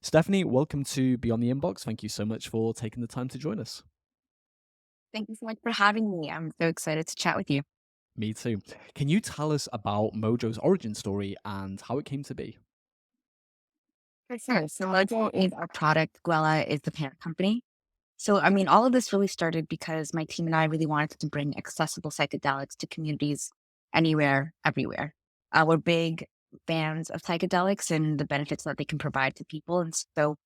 Stefany, welcome to Beyond the Inbox. Thank you so much for taking the time to join us. Thank you so much for having me. I'm so excited to chat with you. Me too. Can you tell us about Mojo's origin story and how it came to be? For sure. So Mojo is our product. Guella is the parent company. So all of this really started because my team and I really wanted to bring accessible psychedelics to communities anywhere, everywhere. We're big fans of psychedelics and the benefits that they can provide to people. And so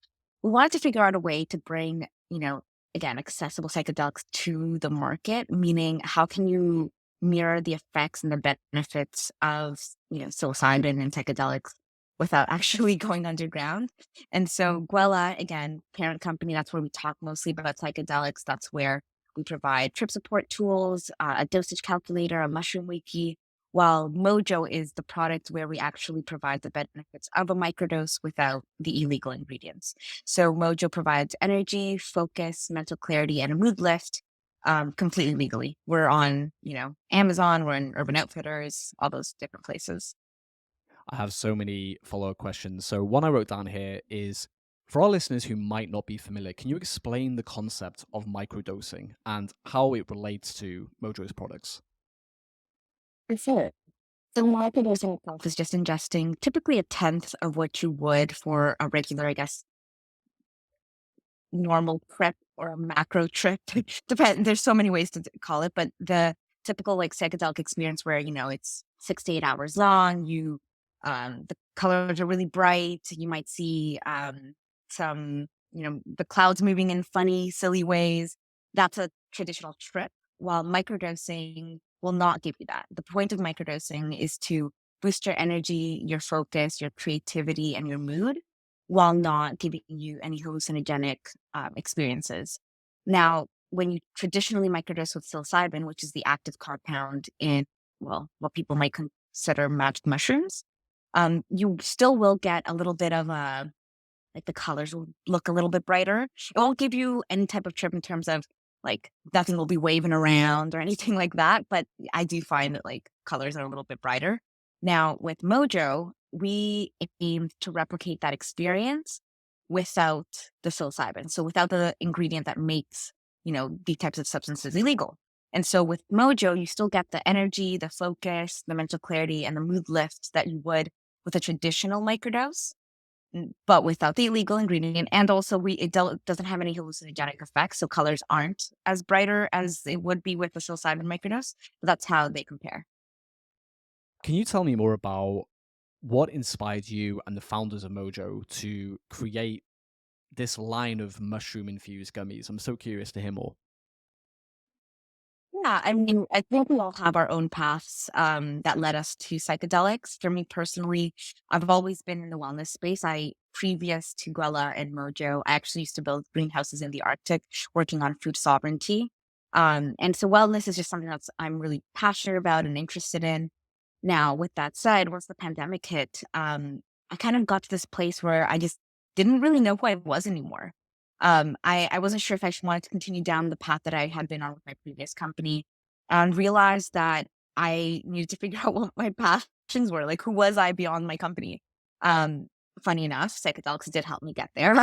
we wanted to figure out a way to bring, again, accessible psychedelics to the market, meaning how can you mirror the effects and the benefits of, psilocybin and psychedelics without actually going underground. And so Guella, again, parent company, that's where we talk mostly about psychedelics. That's where we provide trip support tools, a dosage calculator, a mushroom wiki, while Mojo is the product where we actually provide the benefits of a microdose without the illegal ingredients. So Mojo provides energy, focus, mental clarity, and a mood lift completely legally. We're on, Amazon, we're in Urban Outfitters, all those different places. I have so many follow-up questions. So one I wrote down here is for our listeners who might not be familiar, can you explain the concept of microdosing and how it relates to Mojo's products? For sure. So microdosing itself is just ingesting typically a tenth of what you would for a regular, I guess, normal trip or a macro trip. Depend. There's so many ways to call it, but the typical like psychedelic experience where it's 6 to 8 hours long. The colors are really bright. You might see some the clouds moving in funny, silly ways. That's a traditional trip. While microdosing will not give you that. The point of microdosing is to boost your energy, your focus, your creativity, and your mood while not giving you any hallucinogenic experiences. Now, when you traditionally microdose with psilocybin, which is the active compound in, well, what people might consider magic mushrooms, you still will get a little bit of like the colors will look a little bit brighter. It won't give you any type of trip in terms of like nothing will be waving around or anything like that. But I do find that like colors are a little bit brighter. Now with Mojo, we aim to replicate that experience without the psilocybin. So without the ingredient that makes, these types of substances illegal. And so with Mojo, you still get the energy, the focus, the mental clarity, and the mood lift that you would with a traditional microdose but without the illegal ingredient. And also, doesn't have any hallucinogenic effects, so colors aren't as brighter as it would be with the psilocybin microdose. But that's how they compare. Can you tell me more about what inspired you and the founders of Mojo to create this line of mushroom infused gummies? I'm so curious to hear more. Yeah, I think we all have our own paths that led us to psychedelics. For me personally, I've always been in the wellness space. Previous to Guella and Mojo, I actually used to build greenhouses in the Arctic, working on food sovereignty. And so wellness is just something I'm really passionate about and interested in. Now, with that said, once the pandemic hit, I kind of got to this place where I just didn't really know who I was anymore. I wasn't sure if I wanted to continue down the path that I had been on with my previous company and realized that I needed to figure out what my passions were. Like, who was I beyond my company? Um, Funny enough, psychedelics did help me get there,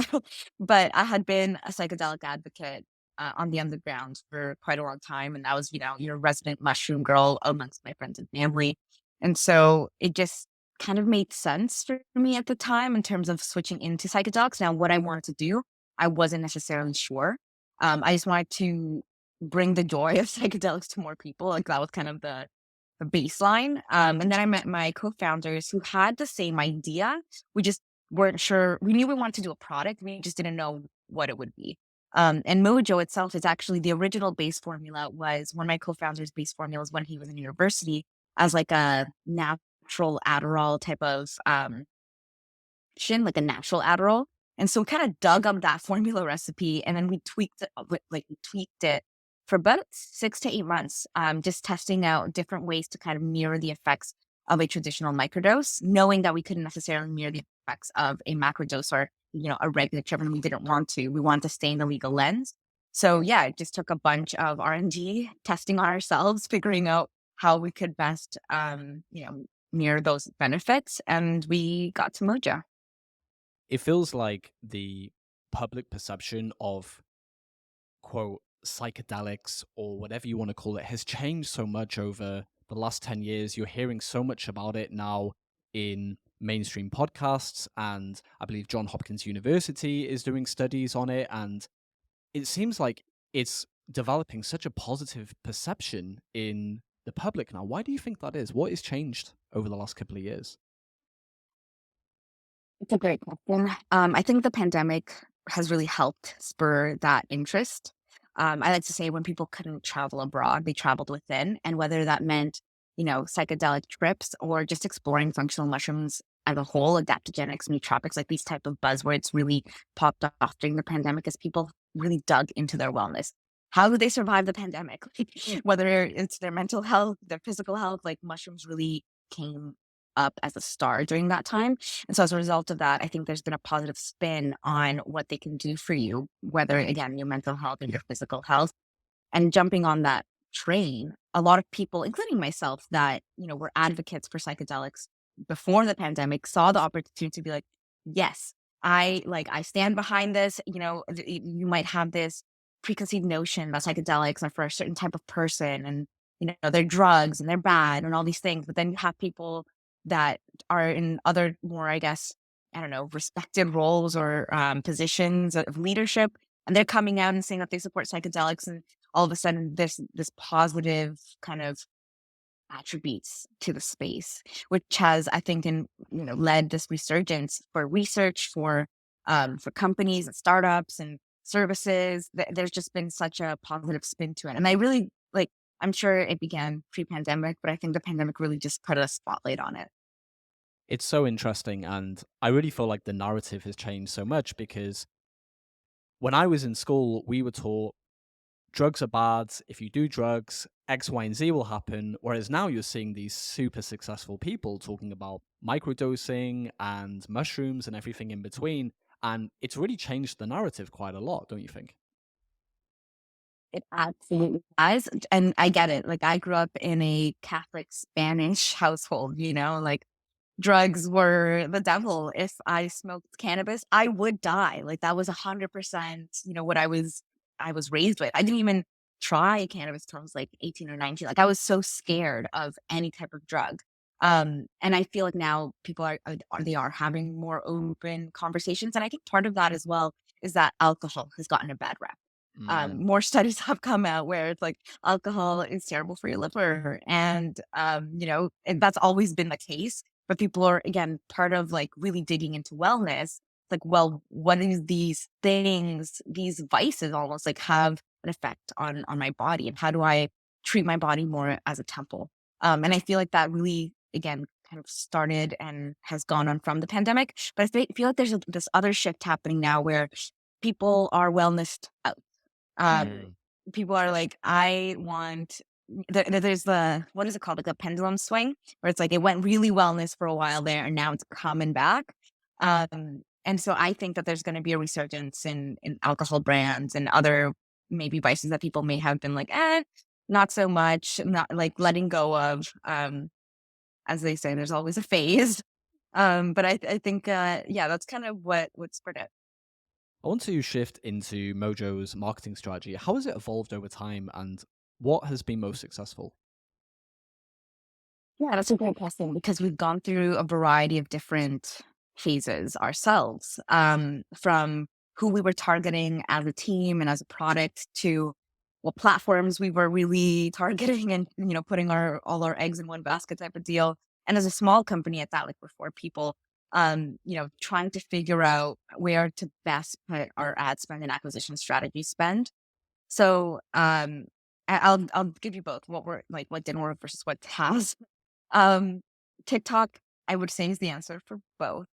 but I had been a psychedelic advocate on the underground for quite a long time. And I was, your resident mushroom girl amongst my friends and family. And so it just kind of made sense for me at the time in terms of switching into psychedelics. Now, what I wanted to do, I wasn't necessarily sure. I just wanted to bring the joy of psychedelics to more people. Like that was kind of the baseline. And then I met my co-founders who had the same idea. We just weren't sure. We knew we wanted to do a product. We just didn't know what it would be. And Mojo itself is actually the original base formula was one of my co-founders' base formulas when he was in university as like a natural Adderall type of like a natural Adderall. And so we kind of dug up that formula recipe and then we tweaked it, we tweaked it for about 6 to 8 months, just testing out different ways to kind of mirror the effects of a traditional microdose, knowing that we couldn't necessarily mirror the effects of a macrodose or, a regular trip and we didn't want to. We wanted to stay in the legal lens. So yeah, it just took a bunch of R&D testing on ourselves, figuring out how we could best, mirror those benefits. And we got to Mojo. it feels like the public perception of quote psychedelics or whatever you want to call it has changed so much over the last 10 years. You're hearing so much about it now in mainstream podcasts, and I believe John Hopkins University is doing studies on it, and it seems like it's developing such a positive perception in the public now. Why do you think that is? What has changed over the last couple of years? It's a great question. I think the pandemic has really helped spur that interest. I like to say when people couldn't travel abroad, they traveled within, and whether that meant, psychedelic trips or just exploring functional mushrooms as a whole, adaptogenics, nootropics, like these type of buzzwords really popped off during the pandemic as people really dug into their wellness. How do they survive the pandemic? Whether it's their mental health, their physical health, like mushrooms really came up as a star during that time. And so as a result of that, I think there's been a positive spin on what they can do for you, whether again, your mental health and your physical health. And jumping on that train, a lot of people, including myself, that, were advocates for psychedelics before the pandemic, saw the opportunity to be like, yes, I stand behind this. You might have this preconceived notion that psychedelics are for a certain type of person and they're drugs and they're bad and all these things. But then you have people that are in other more, I guess, I don't know, respected roles or positions of leadership, and they're coming out and saying that they support psychedelics, and all of a sudden this positive kind of attributes to the space, which has, I think, led this resurgence for research for companies and startups and services. There's just been such a positive spin to it, and I really like. I'm sure it began pre-pandemic, but I think the pandemic really just put a spotlight on it. It's so interesting, and I really feel like the narrative has changed so much because when I was in school, we were taught drugs are bad. If you do drugs, X, Y, and Z will happen. Whereas now you're seeing these super successful people talking about microdosing and mushrooms and everything in between. And it's really changed the narrative quite a lot, don't you think? It absolutely has, and I get it. Like, I grew up in a Catholic Spanish household, like, drugs were the devil. If I smoked cannabis, I would die. Like, that was 100%, what I was raised with. I didn't even try cannabis till I was, like, 18 or 19. Like, I was so scared of any type of drug. And I feel like now people they are having more open conversations, and I think part of that as well is that alcohol has gotten a bad rep. Mm. More studies have come out where it's like alcohol is terrible for your liver. And that's always been the case. But people are, again, part of like really digging into wellness. Like, well, what is these things, these vices almost like have an effect on my body? And how do I treat my body more as a temple? And I feel like that really, again, kind of started and has gone on from the pandemic. But feel like there's this other shift happening now where people are wellness out. um, Mm. People are like, I want there's the what is it called? Like a pendulum swing, where it's like it went really wellness for a while there and now it's coming back. And so I think that there's gonna be a resurgence in alcohol brands and other maybe vices that people may have been like, not so much, not like letting go of. As they say, there's always a phase. But I think yeah, that's kind of what spurred it. I want to shift into Mojo's marketing strategy. How has it evolved over time and what has been most successful? Yeah, that's a great question because we've gone through a variety of different phases ourselves, from who we were targeting as a team and as a product to what platforms we were really targeting and putting our all our eggs in one basket type of deal. And as a small company at that, like we're four people, trying to figure out where to best put our ad spend and acquisition strategy spend. So I'll give you both what didn't work versus what has. um, TikTok, I would say, is the answer for both.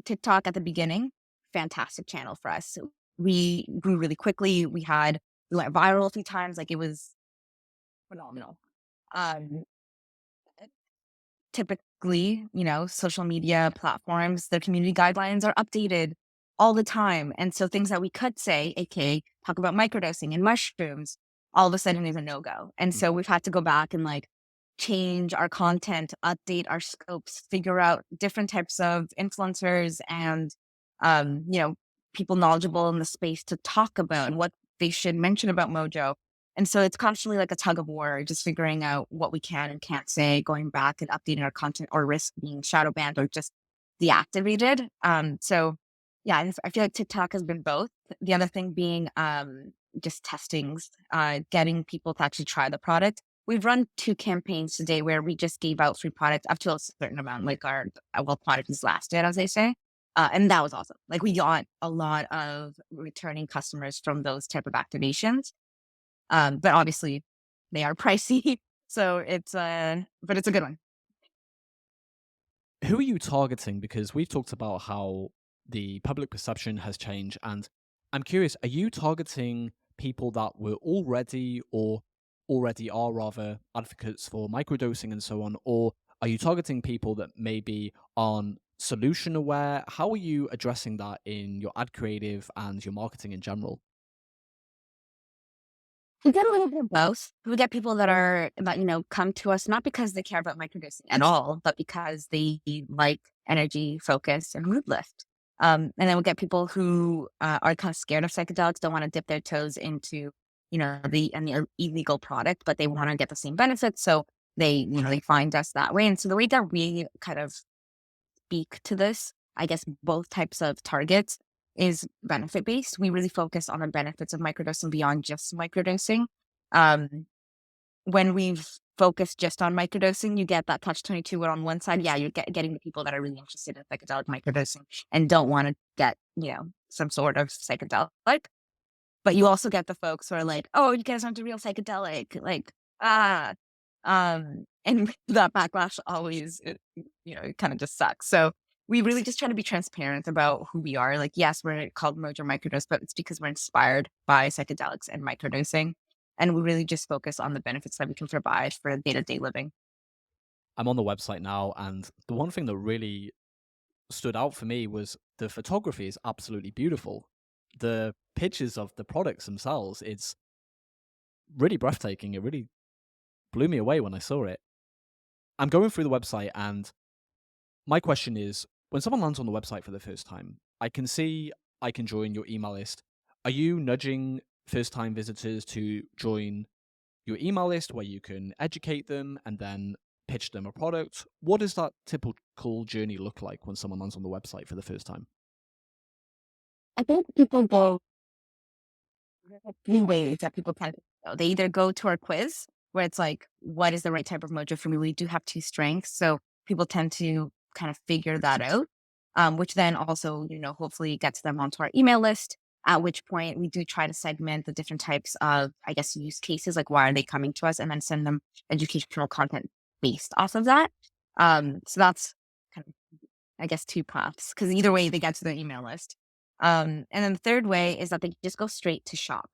TikTok at the beginning, fantastic channel for us. So we grew really quickly. We went viral a few times. Like, it was phenomenal. Um, Typically, social media platforms, their community guidelines are updated all the time. And so things that we could say, aka talk about microdosing and mushrooms, all of a sudden is a no-go. And so we've had to go back and like change our content, update our scopes, figure out different types of influencers and you know, people knowledgeable in the space to talk about and what they should mention about Mojo. And so it's constantly like a tug of war, just figuring out what we can and can't say, going back and updating our content or risk being shadow banned or just deactivated. So yeah, I feel like TikTok has been both. The other thing being just testings, getting people to actually try the product. We've run 2 campaigns today where we just gave out free product up to a certain amount, like our well, product is lasted, as they say. And that was awesome. Like we got a lot of returning customers from those type of activations. But obviously they are pricey. So but it's a good one. Who are you targeting? Because we've talked about how the public perception has changed, and I'm curious, are you targeting people that were already or already are rather advocates for microdosing and so on, or are you targeting people that maybe aren't solution aware? How are you addressing that in your ad creative and your marketing in general? We get a little bit of both. We get people that, come to us not because they care about microdosing at all, but because they like energy, focus, and mood lift. And then we get people who are kind of scared of psychedelics, don't want to dip their toes into, the illegal product, but they want to get the same benefits. So they find us that way. And so the way that we kind of speak to this, I guess both types of targets is benefit based. We really focus on the benefits of microdosing beyond just microdosing. Um, when we've focused just on microdosing, you get that touch 22 where on one side, yeah, you're getting the people that are really interested in psychedelic microdosing and don't want to get, some sort of psychedelic. But you also get the folks who are like, "Oh, you guys aren't a real psychedelic." Like, ah, and that backlash always, it kind of just sucks. So we really just try to be transparent about who we are. Like, yes, we're called Mojo Microdose, but it's because we're inspired by psychedelics and microdosing, and we really just focus on the benefits that we can provide for day to day living. I'm on the website now, and the one thing that really stood out for me was the photography is absolutely beautiful. The pictures of the products themselves, it's really breathtaking. It really blew me away when I saw it. I'm going through the website, and my question is, when someone lands on the website for the first time, I can see I can join your email list. Are you nudging first time visitors to join your email list where you can educate them and then pitch them a product? What does that typical journey look like when someone lands on the website for the first time? I think people go few ways that people kind of go. They either go to our quiz where it's like, what is the right type of mojo for me? We do have 2 strengths. So people tend to kind of figure that out, which then also, hopefully gets them onto our email list. At which point we do try to segment the different types of, I guess, use cases, like why are they coming to us, and then send them educational content based off of that. So that's kind of, I guess, 2 paths because either way they get to the email list. And then the third way is that they just go straight to shop.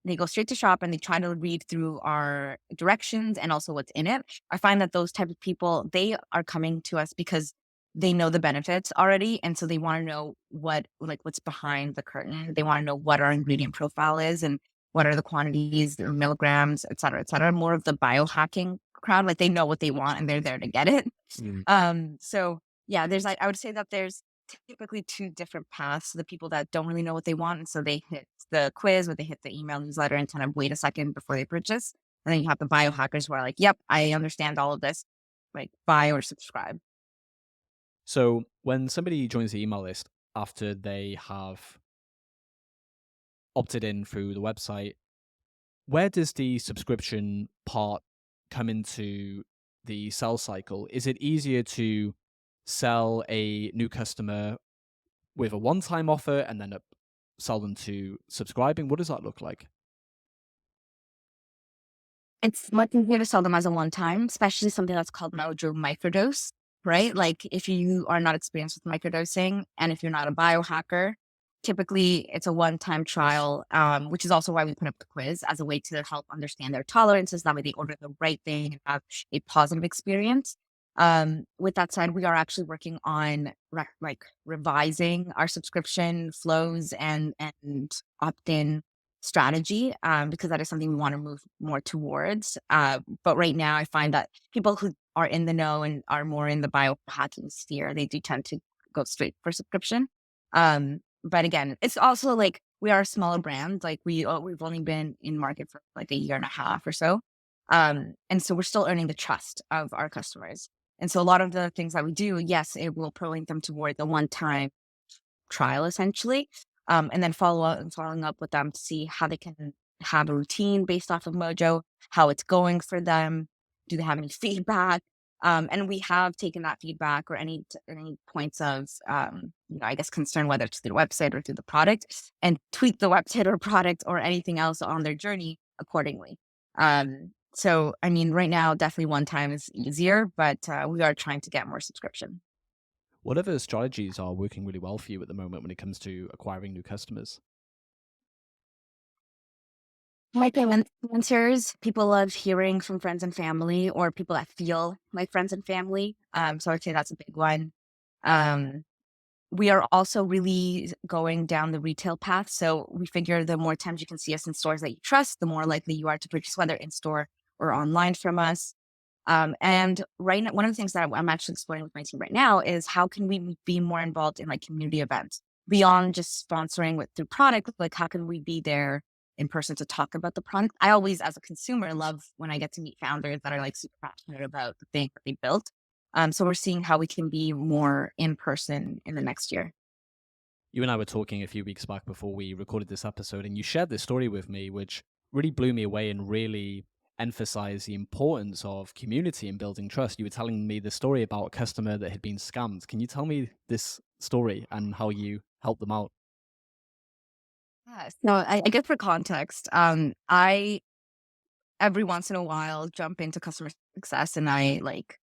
They go straight to shop and they try to read through our directions and also what's in it. I find that those type of people, they are coming to us because they know the benefits already. And so they want to know what's behind the curtain. They want to know what our ingredient profile is and what are the quantities, the milligrams, et cetera, et cetera. More of the biohacking crowd, like they know what they want and they're there to get it. So yeah, I would say that there's typically 2 different paths. The people that don't really know what they want, and so they hit the quiz or they hit the email newsletter and kind of wait a second before they purchase. And then you have the biohackers who are like, "Yep, I understand all of this. Like, buy or subscribe." So when somebody joins the email list after they have opted in through the website, where does the subscription part come into the sales cycle? Is it easier to sell a new customer with a one-time offer and then sell them to subscribing? What does that look like? It's much easier to sell them as a one time, especially something that's called Mojo Microdose, right? Like if you are not experienced with microdosing and if you're not a biohacker, typically it's a one time trial, which is also why we put up the quiz as a way to help understand their tolerances. That way they order the right thing and have a positive experience. With that said, we are actually working on revising our subscription flows and opt in strategy, because that is something we want to move more towards. But right now, I find that people who are in the know and are more in the biohacking sphere, they do tend to go straight for subscription. But again, it's also like we are a smaller brand. Like we've only been in market for like a year and a half or so. And so we're still earning the trust of our customers. And so a lot of the things that we do, yes, it will point them toward the one-time trial essentially. And then following up with them to see how they can have a routine based off of Mojo, how it's going for them. Do they have any feedback? And we have taken that feedback or any points of, I guess concern, whether it's through the website or through the product, and tweak the website or product or anything else on their journey accordingly. So, I mean, right now, definitely one time is easier, but we are trying to get more subscription. What other strategies are working really well for you at the moment when it comes to acquiring new customers? Micro-influencers, people love hearing from friends and family or people that feel like friends and family. So I'd say that's a big one. Um, we are also really going down the retail path. So we figure the more times you can see us in stores that you trust, the more likely you are to purchase, whether in store or online from us. And right now, one of the things that I'm actually exploring with my team right now is how can we be more involved in like community events beyond just sponsoring with through product? Like, how can we be there in person to talk about the product? I always, as a consumer, love when I get to meet founders that are like super passionate about the thing that they built. So we're seeing how we can be more in person in the next year. You and I were talking a few weeks back before we recorded this episode, and you shared this story with me, which really blew me away and really emphasized the importance of community and building trust. You were telling me the story about a customer that had been scammed. Can you tell me this story and how you helped them out? Yes. No, I guess for context, I every once in a while jump into customer success and I like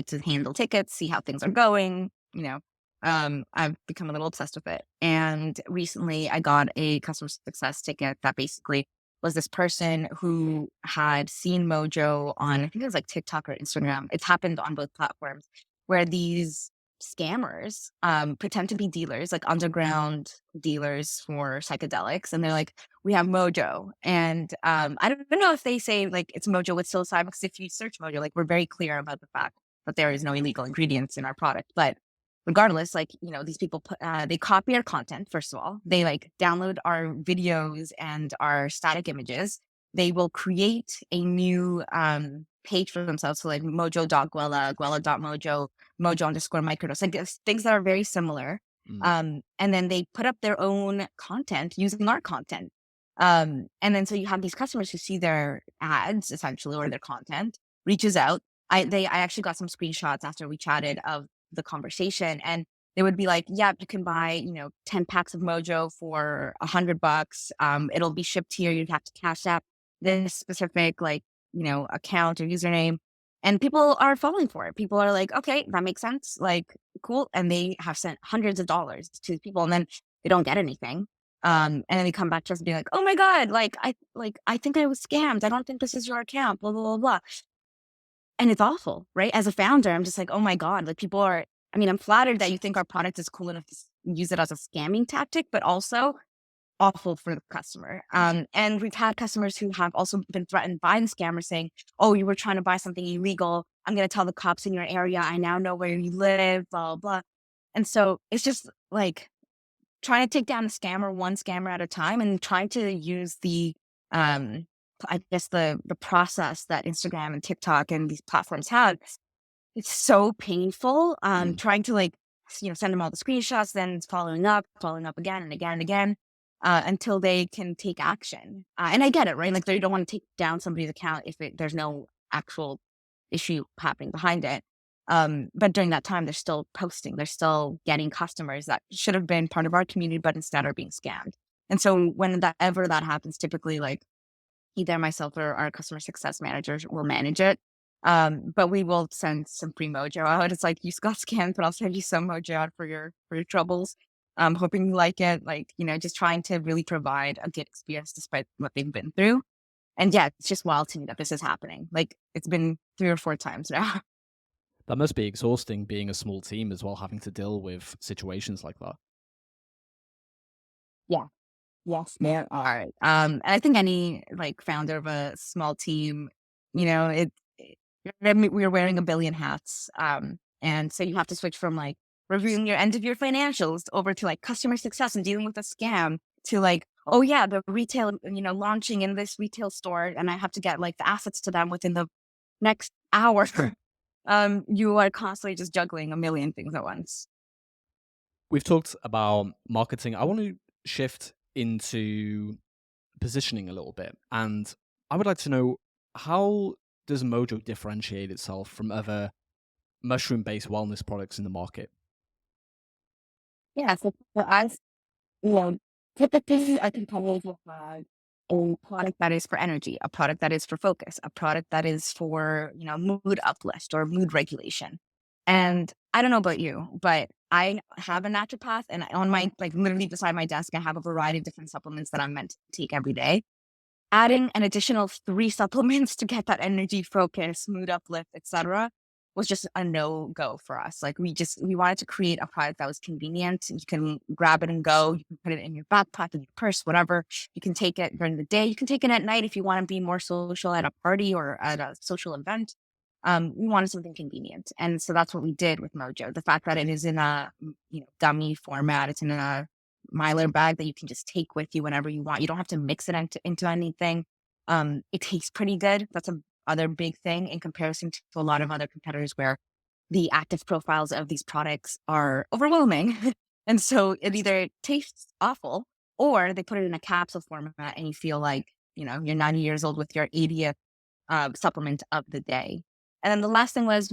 to handle tickets, see how things are going, you know. I've become a little obsessed with it. And recently I got a customer success ticket that basically was this person who had seen Mojo on, I think it was like TikTok or Instagram. It's happened on both platforms where these scammers pretend to be dealers, like underground dealers for psychedelics. And they're like, we have Mojo. And I don't know if they say like it's Mojo with psilocybin, because if you search Mojo, like we're very clear about the fact that there is no illegal ingredients in our product. But regardless, like, these people they copy our content. First of all, they like download our videos and our static images. They will create a new page for themselves. So like mojo.guella, guella.mojo, mojo underscore microdose, like things that are very similar. Mm. And then they put up their own content using our content. And then so you have these customers who see their ads essentially or their content, reaches out. I actually got some screenshots after we chatted of the conversation, and they would be like, "Yeah, you can buy 10 packs of Mojo for $100. It'll be shipped here. You'd have to cash app this specific account or username." And people are falling for it. People are like, "Okay, that makes sense. Like, cool." And they have sent hundreds of dollars to people, and then they don't get anything. And then they come back to us and be like, "Oh my god, I think I was scammed. I don't think this is your account." Blah blah blah blah. And it's awful, right? As a founder, I'm just like, "Oh my god!" Like people are. I mean, I'm flattered that you think our product is cool enough to use it as a scamming tactic, but also awful for the customer. And we've had customers who have also been threatened by the scammer saying, "Oh, you were trying to buy something illegal. I'm going to tell the cops in your area. I now know where you live." Blah blah blah. And so it's just like trying to take down a scammer, one scammer at a time, and trying to use um, I guess the process that Instagram and TikTok and these platforms have. It's so painful. Mm. Trying to send them all the screenshots, then following up again and again and again, until they can take action. And I get it, right? Like they don't want to take down somebody's account if there's no actual issue happening behind it. But during that time, they're still posting, they're still getting customers that should have been part of our community, but instead are being scammed. And so when that happens, typically like either myself or our customer success managers will manage it. But we will send some free mojo out. It's like you got scammed, but I'll send you some mojo out for your troubles. Hoping you like it. Like, just trying to really provide a good experience despite what they've been through. And yeah, it's just wild to me that this is happening. Like it's been 3 or 4 times now. That must be exhausting being a small team as well, having to deal with situations like that. Yeah. Yes, there are. And I think any like founder of a small team, it I mean, we're wearing a billion hats. And so you have to switch from like reviewing your end of year financials, over to like customer success and dealing with a scam, to like, oh yeah, the retail, launching in this retail store, and I have to get like the assets to them within the next hour. You are constantly just juggling a million things at once. We've talked about marketing. I want to shift into positioning a little bit. And I would like to know, how does Mojo differentiate itself from other mushroom based wellness products in the market? Yeah, so for us, you know, typically I think companies will have a product that is for energy, a product that is for focus, a product that is for, mood uplift or mood regulation. And I don't know about you, but I have a naturopath, and on my, like, literally beside my desk, I have a variety of different supplements that I'm meant to take every day. Adding an additional 3 supplements to get that energy, focus, mood uplift, etcetera, was just a no-go for us. Like, we wanted to create a product that was convenient. You can grab it and go. You can put it in your backpack, in your purse, whatever. You can take it during the day. You can take it at night if you wanna be more social at a party or at a social event. We wanted something convenient, and so that's what we did with Mojo. The fact that it is in a, gummy format, it's in a Mylar bag that you can just take with you whenever you want. You don't have to mix it into anything. It tastes pretty good. That's a other big thing in comparison to a lot of other competitors where the active profiles of these products are overwhelming. And so it either tastes awful, or they put it in a capsule format and you feel like, you're 90 years old with your 80th supplement of the day. And then the last thing was,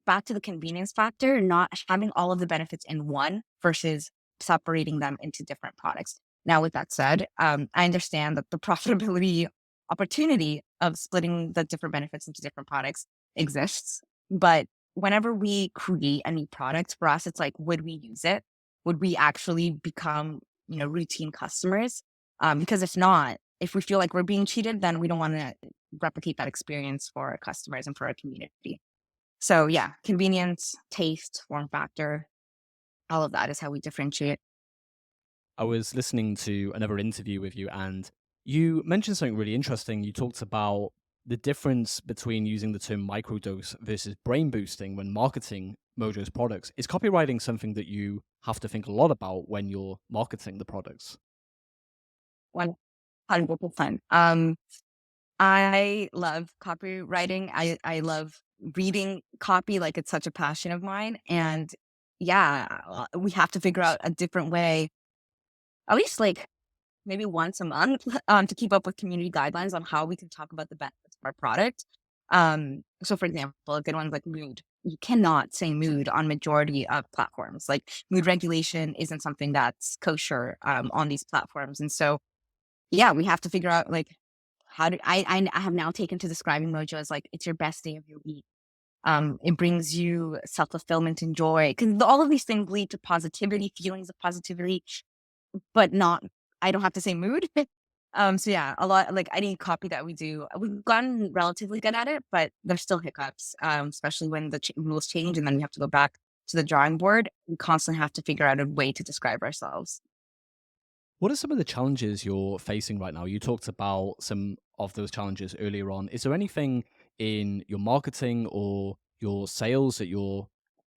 back to the convenience factor, not having all of the benefits in one versus separating them into different products. Now, with that said, I understand that the profitability opportunity of splitting the different benefits into different products exists. But whenever we create a new product, for us, it's like, would we use it? Would we actually become, routine customers? Because if not, if we feel like we're being cheated, then we don't want to replicate that experience for our customers and for our community. So yeah, convenience, taste, form factor, all of that is how we differentiate. I was listening to another interview with you, and you mentioned something really interesting. You talked about the difference between using the term microdose versus brain boosting when marketing Mojo's products. Is copywriting something that you have to think a lot about when you're marketing the products? 100%. I love copywriting. I love reading copy, like, it's such a passion of mine. And yeah, we have to figure out a different way, at least like maybe once a month, to keep up with community guidelines on how we can talk about the benefits of our product. So for example, a good one's like mood. You cannot say mood on majority of platforms. Like, mood regulation isn't something that's kosher on these platforms. And so yeah, we have to figure out, like, how do I have now taken to describing Mojo as like, it's your best day of your week. It brings you self-fulfillment and joy, because all of these things lead to positivity, feelings of positivity, but not, I don't have to say mood. So yeah, a lot, like, any copy that we do, we've gotten relatively good at it, but there's still hiccups, especially when the rules change and then we have to go back to the drawing board. We constantly have to figure out a way to describe ourselves. What are some of the challenges you're facing right now? You talked about some of those challenges earlier on. Is there anything in your marketing or your sales that you're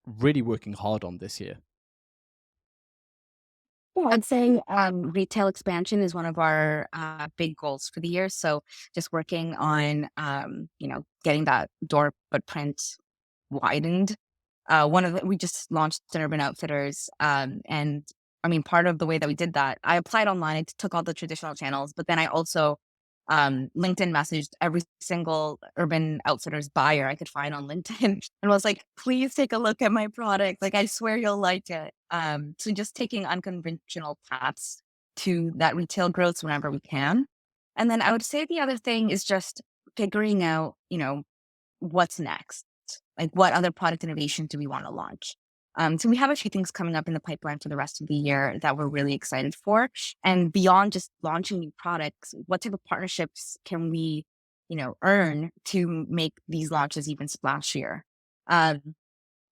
really working hard on this year? Yeah, I'd say retail expansion is one of our big goals for the year. So just working on, getting that door footprint widened. We just launched an Urban Outfitters, and I mean, part of the way that we did that, I applied online. I took all the traditional channels, but then I also LinkedIn messaged every single Urban Outfitters buyer I could find on LinkedIn and was like, please take a look at my product. Like, I swear you'll like it. So just taking unconventional paths to that retail growth whenever we can. And then I would say the other thing is just figuring out, what's next? Like, what other product innovation do we want to launch? So we have a few things coming up in the pipeline for the rest of the year that we're really excited for. And beyond just launching new products, what type of partnerships can we, earn to make these launches even splashier? Um,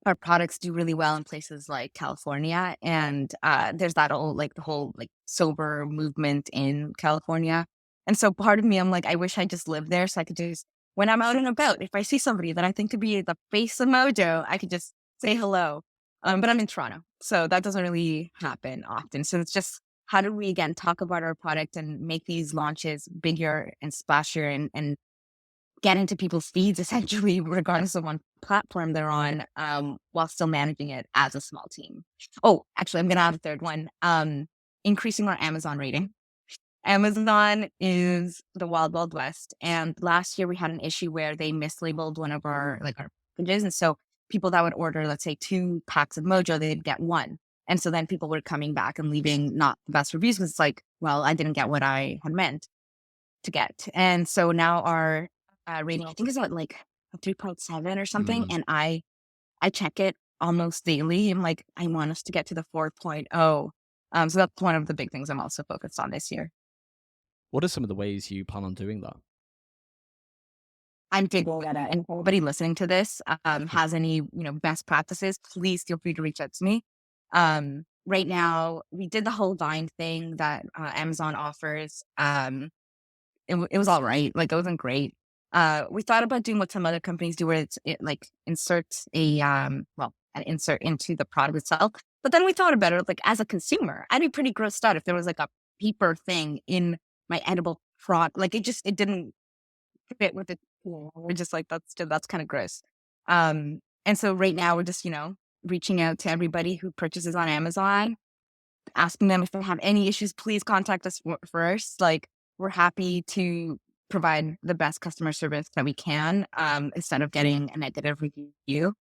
our products do really well in places like California, and there's that whole, like, the whole, like, sober movement in California. And so part of me, I'm like, I wish I just lived there so I could just, when I'm out and about, if I see somebody that I think could be the face of Mojo, I could just say hello. But I'm in Toronto, so that doesn't really happen often. So it's just how do we again talk about our product and make these launches bigger and splashier and get into people's feeds essentially, regardless of what platform they're on, while still managing it as a small team. Oh, actually, I'm gonna add a third one. Increasing our Amazon rating. Amazon is the wild, wild west. And last year we had an issue where they mislabeled one of our packages. And so people that would order, let's say 2 packs of Mojo, they'd get one. And so then people were coming back and leaving not the best reviews because it's like, well, I didn't get what I had meant to get. And so now our rating, I think, is at like a 3.7 or something. Mm. And I check it almost daily. I'm like, I want us to get to the 4.0. So that's one of the big things I'm also focused on this year. What are some of the ways you plan on doing that? I'm figuring that out. And if anybody listening to this has any, best practices, please feel free to reach out to me. Right now, we did the whole Vine thing that Amazon offers. It was all right. Like, it wasn't great. We thought about doing what some other companies do, where it like inserts an insert into the product itself. But then we thought about it, like, as a consumer, I'd be pretty grossed out if there was like a paper thing in my edible product. Like, it didn't fit with it. We're just like, that's kind of gross. And so right now we're just, reaching out to everybody who purchases on Amazon, asking them if they have any issues, please contact us first. Like, we're happy to provide the best customer service that we can, instead of getting a negative review.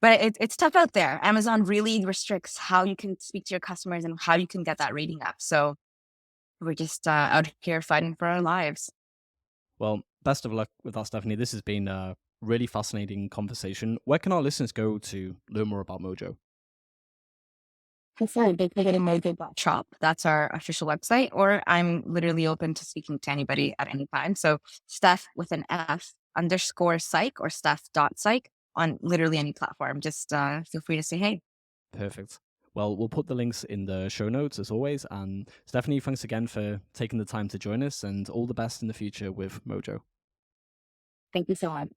But it's tough out there. Amazon really restricts how you can speak to your customers and how you can get that rating up. So we're just out here fighting for our lives. Well, best of luck with that, Stephanie. This has been a really fascinating conversation. Where can our listeners go to learn more about Mojo? Prefer they can go to mojo.shop. That's our official website, or I'm literally open to speaking to anybody at any time. So Steph with an F underscore psych or Steph.psych on literally any platform. Just feel free to say hey. Perfect. Well, we'll put the links in the show notes as always. And Stephanie, thanks again for taking the time to join us, and all the best in the future with Mojo. Thank you so much.